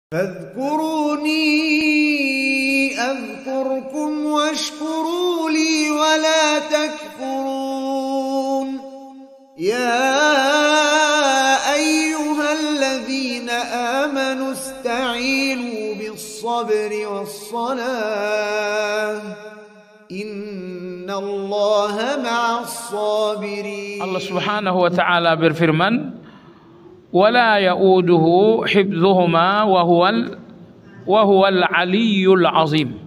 فاذكروني أذكركم واشكروا لي ولا تكفرون يا أيها الذين آمنوا استعينوا بالصبر والصلاة إن الله مع الصابرين. Allah Subhanahu wa taala berfirman, wala ya'uduhu hifdzuhuma wa huwal aliyyul azim.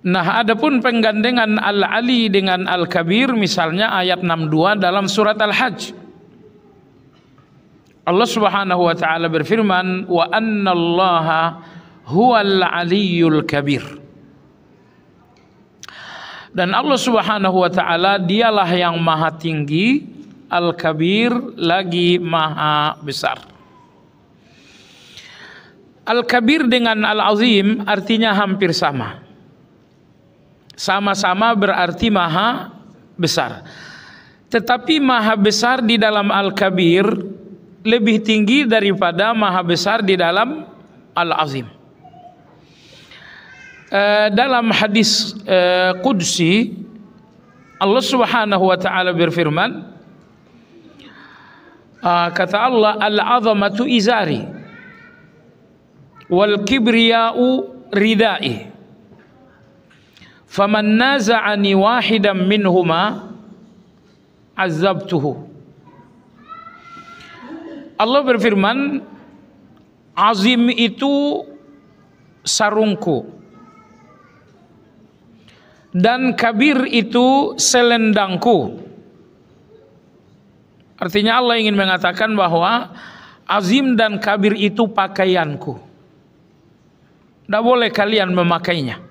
Nah, adapun penggandengan al-ali dengan al-kabir, misalnya ayat 62 dalam surat al-hajj. Allah Subhanahu wa taala berfirman, wa annallaha huwal aliyyul kabir. Dan Allah Subhanahu wa taala dialah yang maha tinggi, Al-Kabir, lagi maha besar. Al-Kabir dengan Al-Azim artinya hampir sama. Sama-sama berarti maha besar. Tetapi maha besar di dalam Al-Kabir lebih tinggi daripada maha besar di dalam Al-Azim. Dalam hadis Qudsi, Allah Subhanahu wa taala berfirman, kata Allah, al-'azamatu izari wal kibriya'u ridai faman naza'ani wahidan minhuma azabtuhu. Allah berfirman, azim itu sarungku dan kabir itu selendangku. Artinya Allah ingin mengatakan bahwa azim dan kabir itu pakaianku. Tidak boleh kalian memakainya.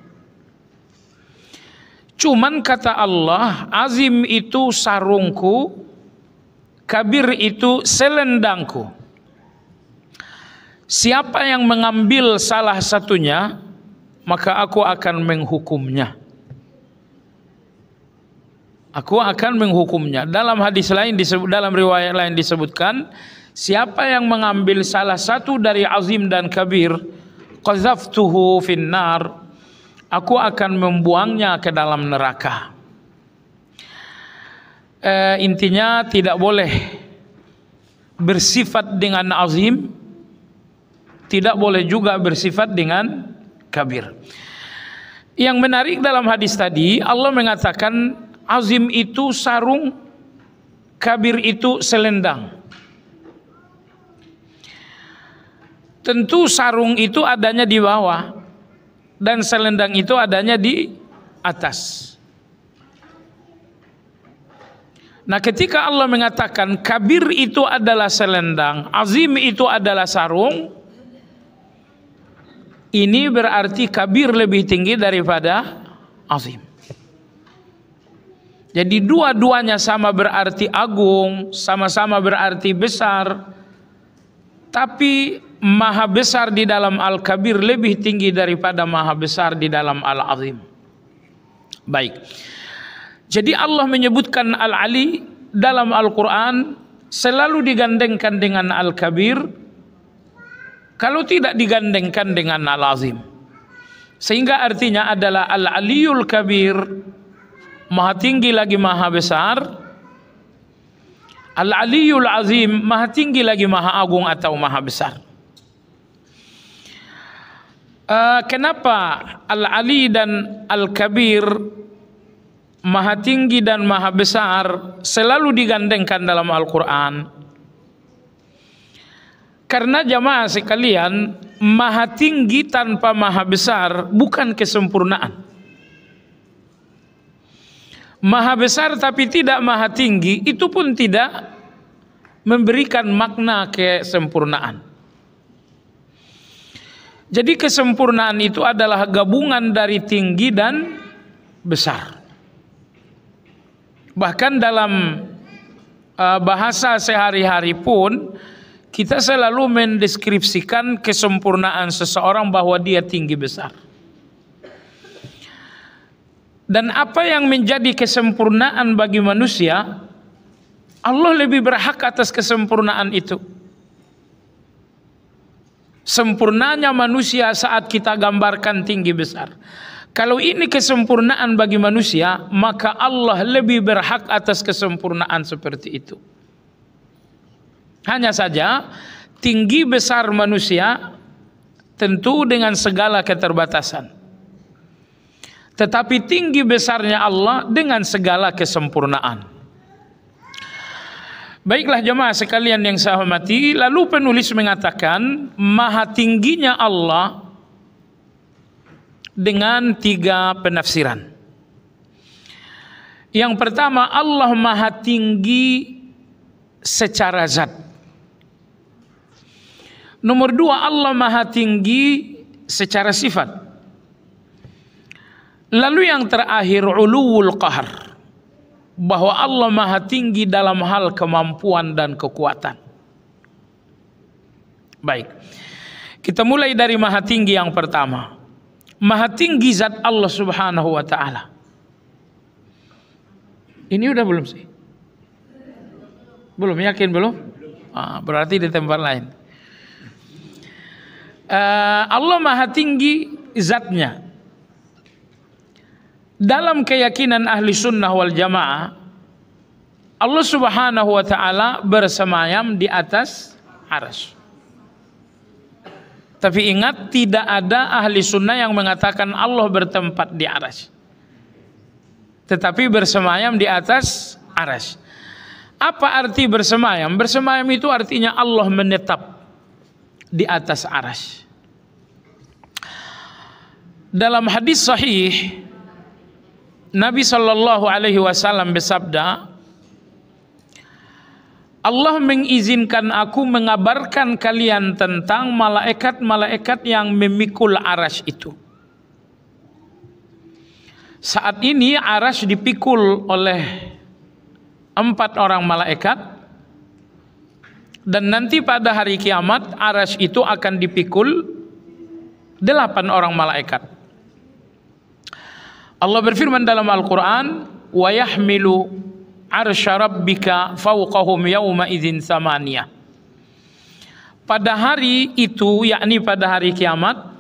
Cuman kata Allah, azim itu sarungku, kabir itu selendangku. Siapa yang mengambil salah satunya, maka aku akan menghukumnya. Aku akan menghukumnya. Dalam hadis lain disebut, dalam riwayat lain disebutkan, siapa yang mengambil salah satu dari azim dan kabir, qazaftuhu finnar, aku akan membuangnya ke dalam neraka. Intinya tidak boleh bersifat dengan azim, tidak boleh juga bersifat dengan kabir. Yang menarik dalam hadis tadi, Allah mengatakan azim itu sarung, kabir itu selendang. Tentu sarung itu adanya di bawah dan selendang itu adanya di atas. Nah, ketika Allah mengatakan kabir itu adalah selendang, azim itu adalah sarung, ini berarti kabir lebih tinggi daripada azim. Jadi dua-duanya sama berarti agung, sama-sama berarti besar. Tapi maha besar di dalam Al-Kabir lebih tinggi daripada maha besar di dalam Al-Azim. Baik. Jadi Allah menyebutkan Al-Ali dalam Al-Quran selalu digandengkan dengan Al-Kabir, kalau tidak digandengkan dengan Al-Azim. Sehingga artinya adalah Al-Aliyul Kabir, maha tinggi lagi maha besar. Al-Aliyul Azim, maha tinggi lagi maha agung atau maha besar. Kenapa Al-Ali dan Al-Kabir, maha tinggi dan maha besar, selalu digandengkan dalam Al-Quran? Karena jamaah sekalian, maha tinggi tanpa maha besar bukan kesempurnaan. Maha besar tapi tidak maha tinggi, itu pun tidak memberikan makna kesempurnaan. Jadi kesempurnaan itu adalah gabungan dari tinggi dan besar. Bahkan dalam bahasa sehari-hari pun kita selalu mendeskripsikan kesempurnaan seseorang bahwa dia tinggi besar. Dan apa yang menjadi kesempurnaan bagi manusia, Allah lebih berhak atas kesempurnaan itu. Sempurnanya manusia saat kita gambarkan tinggi besar. Kalau ini kesempurnaan bagi manusia, maka Allah lebih berhak atas kesempurnaan seperti itu. Hanya saja tinggi besar manusia tentu dengan segala keterbatasan. Tetapi tinggi besarnya Allah dengan segala kesempurnaan. Baiklah jemaah sekalian yang saya hormati, lalu penulis mengatakan maha tingginya Allah dengan 3 penafsiran. Yang pertama, Allah maha tinggi secara zat. Nomor 2, Allah maha tinggi secara sifat. Lalu yang terakhir, uluwul qahar, bahwa Allah maha tinggi dalam hal kemampuan dan kekuatan. Baik, kita mulai dari maha tinggi yang pertama. Maha tinggi zat Allah subhanahu wa ta'ala. Ini udah belum sih? Belum, yakin belum? Berarti di tempat lain. Allah maha tinggi zatnya. Dalam keyakinan ahli sunnah wal jamaah, Allah subhanahu wa ta'ala bersemayam di atas arsy. Tapi ingat, tidak ada ahli sunnah yang mengatakan Allah bertempat di arsy, tetapi bersemayam di atas arsy. Apa arti bersemayam? Bersemayam itu artinya Allah menetap di atas arsy. Dalam hadis sahih, Nabi Shallallahu Alaihi Wasallam bersabda, Allah mengizinkan aku mengabarkan kalian tentang malaikat-malaikat yang memikul arsy itu. Saat ini arsy dipikul oleh 4 orang malaikat, dan nanti pada hari kiamat arsy itu akan dipikul 8 orang malaikat. Allah berfirman dalam Al-Quran, wa yahmilu arsya rabbika fawqahum yawma idzin tsamaniyah. Pada hari itu, yakni pada hari kiamat,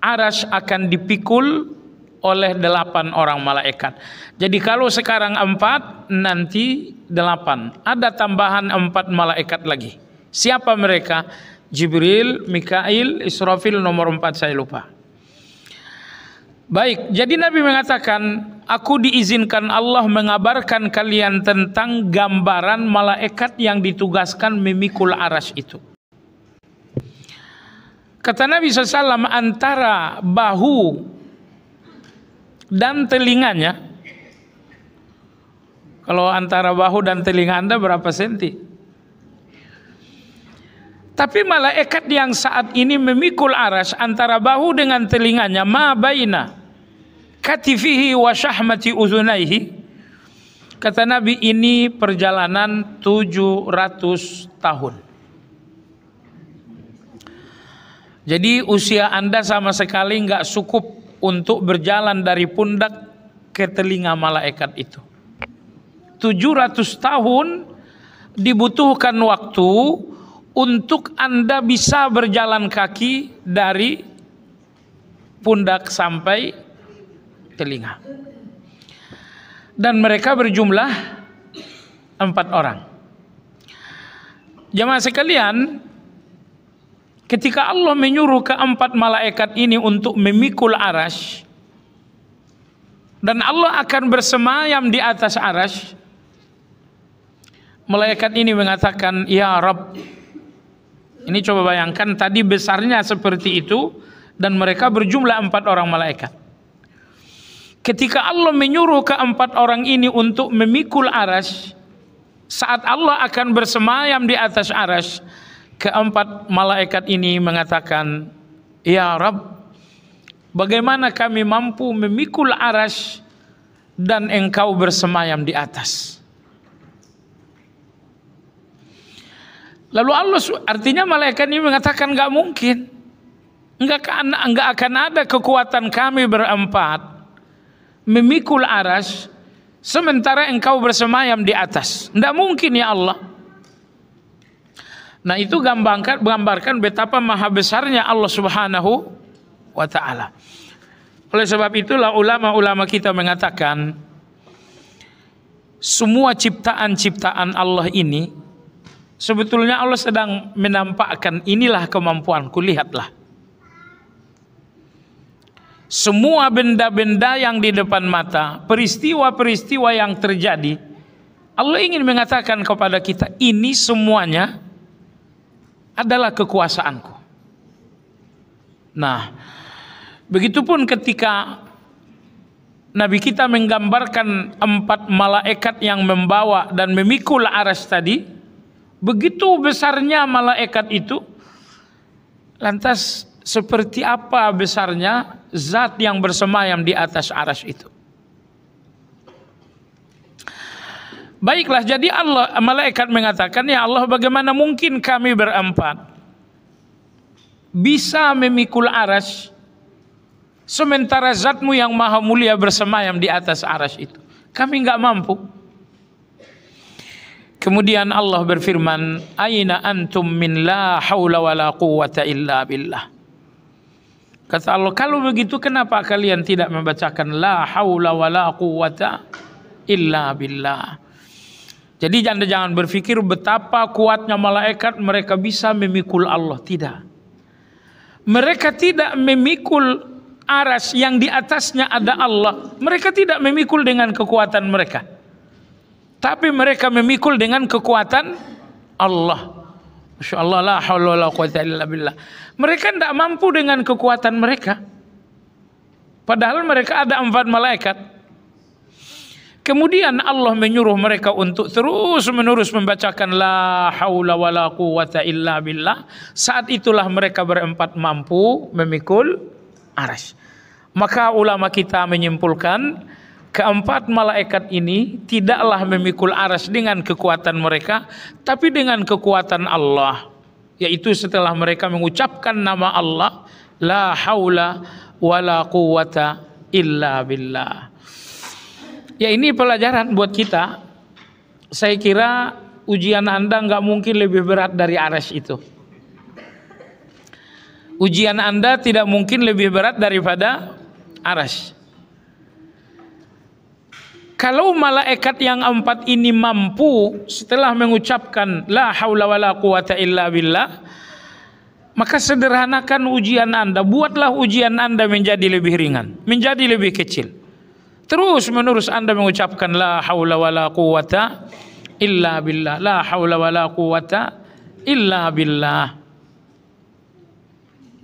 arsy akan dipikul oleh 8 orang malaikat. Jadi kalau sekarang 4, nanti 8. Ada tambahan 4 malaikat lagi. Siapa mereka? Jibril, Mikail, Israfil, nomor 4 saya lupa. Baik, jadi Nabi mengatakan, aku diizinkan Allah mengabarkan kalian tentang gambaran malaikat yang ditugaskan memikul arsy itu. Kata Nabi SAW, antara bahu dan telinganya, kalau antara bahu dan telinga Anda berapa senti? Tapi malaikat yang saat ini memikul arsy, antara bahu dengan telinganya, ma baina katifihi wa syahmati uzunaihi, kata Nabi, ini perjalanan 700 tahun. Jadi usia Anda sama sekali nggak cukup untuk berjalan dari pundak ke telinga malaikat itu. 700 tahun dibutuhkan waktu untuk Anda bisa berjalan kaki dari pundak sampai telinga. Dan mereka berjumlah 4 orang. Jemaah sekalian, ketika Allah menyuruh ke-4 malaikat ini untuk memikul arsy, dan Allah akan bersemayam di atas arsy, malaikat ini mengatakan, ya Rabb. Ini coba bayangkan, tadi besarnya seperti itu, dan mereka berjumlah 4 orang malaikat. Ketika Allah menyuruh ke-4 orang ini untuk memikul arsy, saat Allah akan bersemayam di atas arsy, ke-4 malaikat ini mengatakan, ya Rabb, bagaimana kami mampu memikul arsy dan engkau bersemayam di atas? Lalu Allah, artinya malaikat ini mengatakan nggak mungkin, nggak akan ada kekuatan kami berempat memikul arsy sementara engkau bersemayam di atas. Nggak mungkin ya Allah. Nah, itu gambarkan betapa maha besarnya Allah Subhanahu wa ta'ala. Oleh sebab itulah ulama-ulama kita mengatakan semua ciptaan-ciptaan Allah ini sebetulnya Allah sedang menampakkan, inilah kemampuanku, lihatlah. Semua benda-benda yang di depan mata, peristiwa-peristiwa yang terjadi, Allah ingin mengatakan kepada kita, ini semuanya adalah kekuasaanku. Nah, begitupun ketika Nabi kita menggambarkan 4 malaikat yang membawa dan memikul arsy tadi, begitu besarnya malaikat itu, lantas seperti apa besarnya zat yang bersemayam di atas arsy itu. Baiklah, jadi malaikat mengatakan, ya Allah, bagaimana mungkin kami berempat bisa memikul arsy sementara zatmu yang maha mulia bersemayam di atas arsy itu. Kami nggak mampu. Kemudian Allah berfirman, aina antum min la haula wala quwwata illa billah. Kata Allah, kalau begitu kenapa kalian tidak membacakan la haula wala quwwata illa billah. Jadi jangan berpikir betapa kuatnya malaikat mereka bisa memikul Allah. Tidak. Mereka tidak memikul arsy yang di atasnya ada Allah. Mereka tidak memikul dengan kekuatan mereka. Tapi mereka memikul dengan kekuatan Allah. Masya Allah, la haula wala quwwata illa billah. Mereka tidak mampu dengan kekuatan mereka. Padahal mereka ada 4 malaikat. Kemudian Allah menyuruh mereka untuk terus-menerus membacakan la haula wala quwwata illa billah. Saat itulah mereka berempat mampu memikul arsy. Maka ulama kita menyimpulkan, keempat malaikat ini tidaklah memikul arsy dengan kekuatan mereka, tapi dengan kekuatan Allah. Yaitu setelah mereka mengucapkan nama Allah, la haula wala quwwata illa billah. Ya, ini pelajaran buat kita. Saya kira ujian Anda nggak mungkin lebih berat dari arsy itu. Ujian Anda tidak mungkin lebih berat daripada arsy. Kalau malaikat yang 4 ini mampu setelah mengucapkan la haula wala quwata illa billah, maka sederhanakan ujian Anda. Buatlah ujian Anda menjadi lebih ringan, menjadi lebih kecil. Terus menerus Anda mengucapkan la haula wala quwata illa billah, la haula wala quwata illa billah.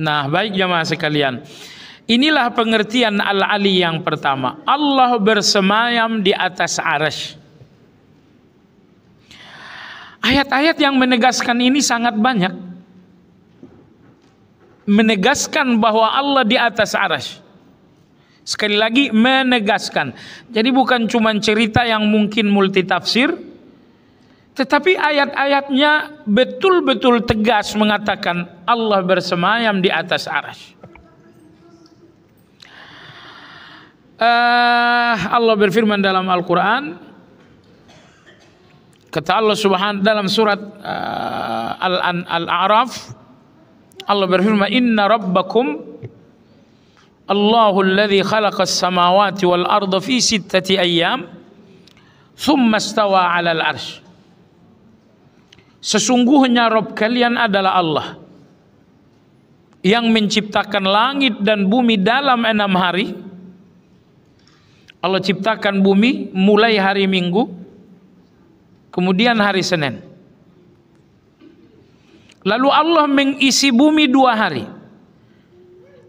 Nah, baik jamaah sekalian, inilah pengertian Al-Ali yang pertama. Allah bersemayam di atas arsy. Ayat-ayat yang menegaskan ini sangat banyak. Menegaskan bahwa Allah di atas arsy. Sekali lagi, menegaskan. Jadi bukan cuma cerita yang mungkin multitafsir, tetapi ayat-ayatnya betul-betul tegas mengatakan Allah bersemayam di atas arsy. Allah berfirman dalam Al-Quran, kata Allah Subhanahu dalam surat Al-A'raf, Allah berfirman, inna rabbakum Allahul ladzi khalaqas samawati wal arda fi 6 ayyam thumma istawa 'alal arsy. Sesungguhnya Rabb kalian adalah Allah yang menciptakan langit dan bumi dalam 6 hari. Allah ciptakan bumi mulai hari Minggu, kemudian hari Senin. Lalu Allah mengisi bumi 2 hari.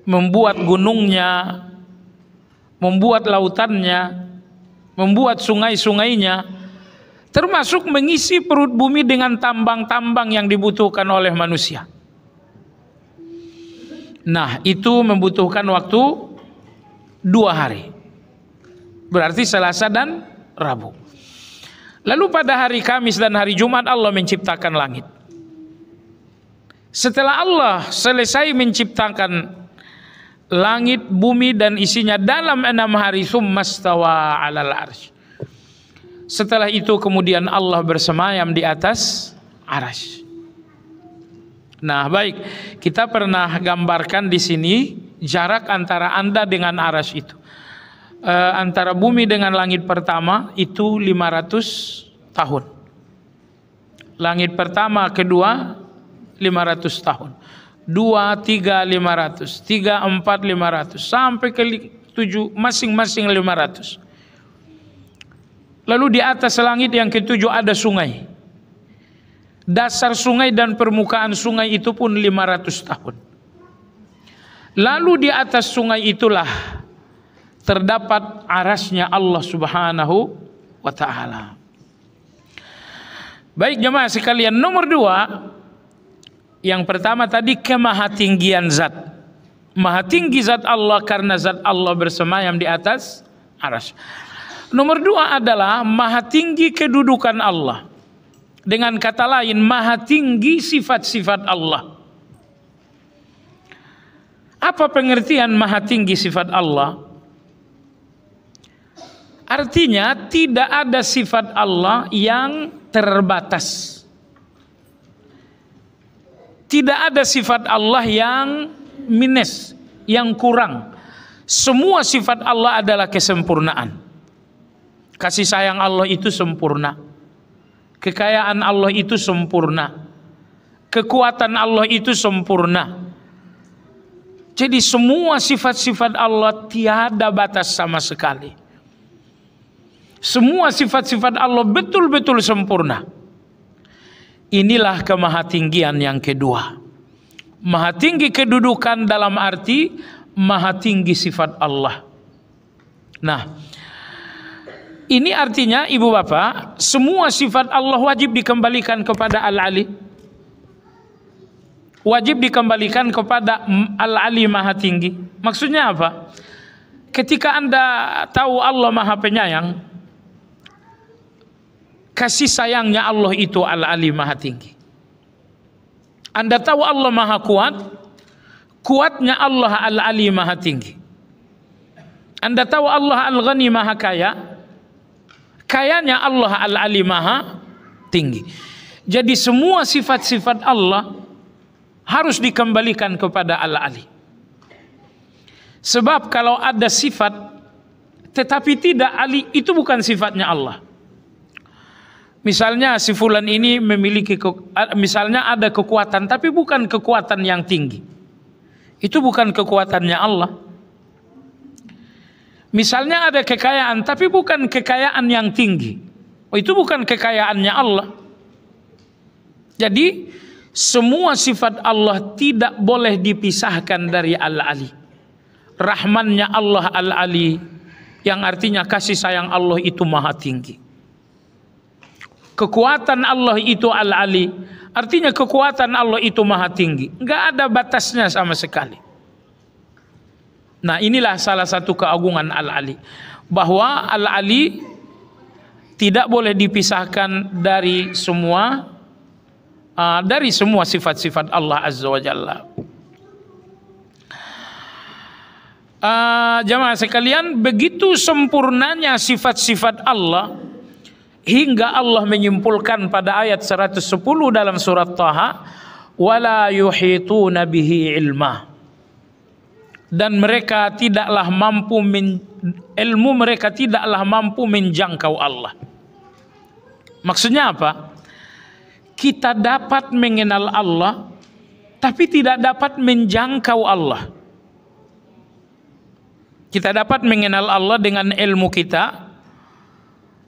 Membuat gunungnya, membuat lautannya, membuat sungai-sungainya, termasuk mengisi perut bumi dengan tambang-tambang yang dibutuhkan oleh manusia. Nah, itu membutuhkan waktu 2 hari. Berarti Selasa dan Rabu. Lalu pada hari Kamis dan hari Jumat Allah menciptakan langit. Setelah Allah selesai menciptakan langit, bumi dan isinya dalam 6 hari, tsummastawa 'alal arsy. Setelah itu kemudian Allah bersemayam di atas arsy. Nah, baik, kita pernah gambarkan di sini jarak antara Anda dengan arsy itu. Antara bumi dengan langit pertama itu 500 tahun. Langit pertama, kedua 500 tahun. 2, 3, 500. 3, 4, 500. Sampai ke 7, masing-masing 500. Lalu di atas langit yang ketujuh ada sungai. Dasar sungai dan permukaan sungai itu pun 500 tahun. Lalu di atas sungai itulah terdapat arasnya Allah Subhanahu wa ta'ala. Baik jemaah sekalian, nomor 2, yang pertama tadi kemahatinggian zat. Maha tinggi zat Allah karena zat Allah bersemayam di atas aras. Nomor 2 adalah maha tinggi kedudukan Allah. Dengan kata lain, maha tinggi sifat-sifat Allah. Apa pengertian maha tinggi sifat Allah? Artinya tidak ada sifat Allah yang terbatas. Tidak ada sifat Allah yang minus, yang kurang. Semua sifat Allah adalah kesempurnaan. Kasih sayang Allah itu sempurna. Kekayaan Allah itu sempurna. Kekuatan Allah itu sempurna. Jadi semua sifat-sifat Allah tiada batas sama sekali. Semua sifat-sifat Allah betul-betul sempurna. Inilah kemahatinggian yang kedua. Maha tinggi kedudukan dalam arti maha tinggi sifat Allah. Nah, ini artinya ibu bapak, semua sifat Allah wajib dikembalikan kepada Al-Ali. Wajib dikembalikan kepada Al-Ali maha tinggi. Maksudnya apa? Ketika Anda tahu Allah maha penyayang, kasih sayangnya Allah itu Al-Ali maha tinggi. Anda tahu Allah maha kuat, kuatnya Allah Al-Ali maha tinggi. Anda tahu Allah Al-Ghani maha kaya, kayanya Allah Al-Ali maha tinggi. Jadi semua sifat-sifat Allah harus dikembalikan kepada Al-Ali. Sebab kalau ada sifat tetapi tidak Ali, itu bukan sifatnya Allah. Misalnya si fulan ini memiliki, misalnya ada kekuatan tapi bukan kekuatan yang tinggi, itu bukan kekuatannya Allah. Misalnya ada kekayaan tapi bukan kekayaan yang tinggi, itu bukan kekayaannya Allah. Jadi semua sifat Allah tidak boleh dipisahkan dari Al-Ali. Rahmannya Allah Al-Ali, yang artinya kasih sayang Allah itu maha tinggi. Kekuatan Allah itu Al-Ali, artinya kekuatan Allah itu maha tinggi. Enggak ada batasnya sama sekali. Nah, inilah salah satu keagungan Al-Ali, bahwa Al-Ali tidak boleh dipisahkan dari semua sifat-sifat Allah Azza wa Jalla. Jamaah sekalian, begitu sempurnanya sifat-sifat Allah hingga Allah menyimpulkan pada ayat 110 dalam surat Taha, wala yuhituna bihi ilma. Dan mereka tidaklah mampu ilmu mereka tidaklah mampu menjangkau Allah. Maksudnya apa? Kita dapat mengenal Allah tapi tidak dapat menjangkau Allah. Kita dapat mengenal Allah dengan ilmu kita,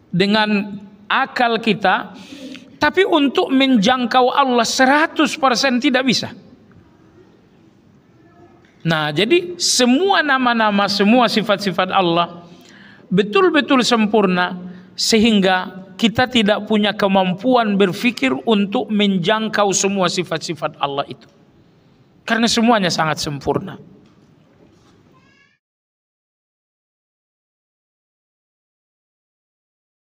dengan akal kita, tapi untuk menjangkau Allah 100% tidak bisa. Nah, jadi semua nama-nama, semua sifat-sifat Allah betul-betul sempurna, sehingga kita tidak punya kemampuan berpikir untuk menjangkau semua sifat-sifat Allah itu, karena semuanya sangat sempurna.